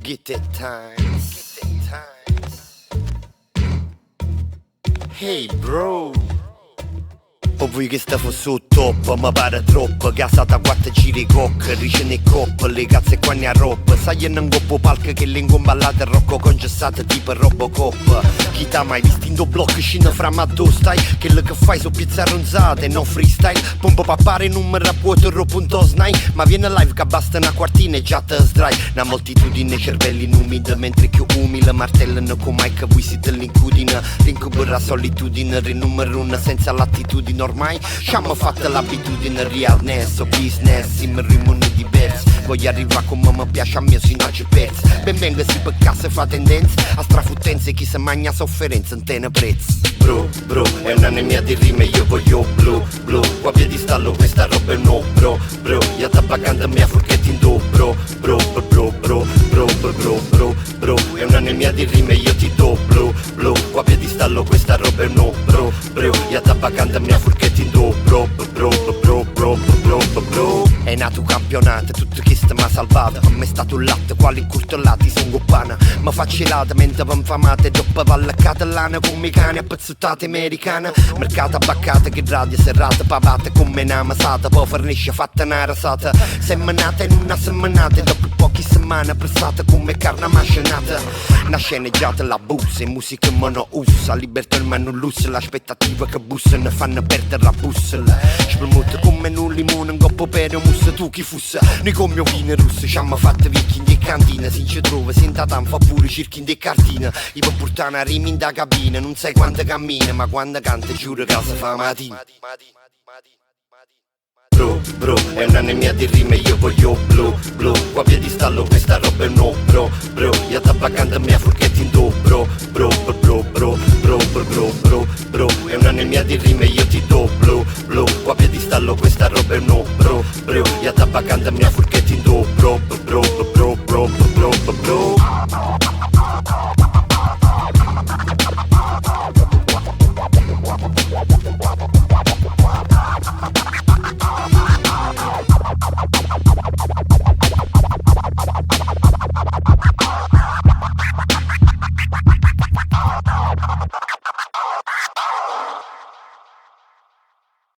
Get that times. Hey bro, o vuoi che sta su top, ma pare troppo. Casata 4 giri cocca, ricene coppa, le cazze qua ne arroba. Sai che non coppo palca che le ingomballate rocco congessate tipo Robocop. Chi t'ha mai visto in do blocco scina fra ma tu stai? Che che fai su pizza ronzate, no freestyle. Pompa pappare numero a vuoto punto snai. Ma viene live che basta una quartina e già te sdrai. Una moltitudine cervelli in umida, mentre più umile martellano con Mike voi siete l'incudine. L'incubo la solitudine, il numero uno senza l'attitudine ormai. Sciamo fatta l'abitudine, realness o business, in rimoni diversi. Voglio arrivare come mi piace a me, se no ci persi. Ben venga si per casa e fa tendenza a strafuttenze, chi se magna sofferenza non te ne prezzo. Bro, è un'anemia di rime, io voglio blu, qua piedi stallo, questa roba è no, bro, io tabbacando mia forchetti in do, bro, è un'anemia di rime, io ti do, blu, qua piedi stallo, questa roba è no, bro, io tabbacando mia forchetti in do, bro. È nato un campionato, tutto chi sta m'ha salvato. Per me è stato un latte, quali curtolati son goppana. Ma facilata, mentre vi infamate, dopo valle catalana, come cani a pezzottate americana. Mercata baccata, che radio serrata, pavate come una masata. Poi fornisce fatta una rasata, seminata in una seminata. Dopo poche settimane pressata come carne macinata. Una sceneggiata la bussa, in musica monoussa. Libertà il mano lusso, l'aspettativa che bussano fanno perdere la bussola. Spremuto come un limone, un coppo per un musso, tu chi fosse. Noi come vino russo, ci hanno fatto vecchi in de cantina. Si ci trova, senta fa pure circhi in de cartina. Io può portare una rima in da cabina, non sai quanto cammina, ma quando canta giuro che si fa mattina. Bro, è un'anemia di rime, io voglio blu, qua piedi stallo, questa roba è no, bro, io tabbacando mia forchetti in do, bro, è un'anemia di rime, io ti do, blu, qua piedi stallo, questa roba è no, bro, io tabbacando mia forchetti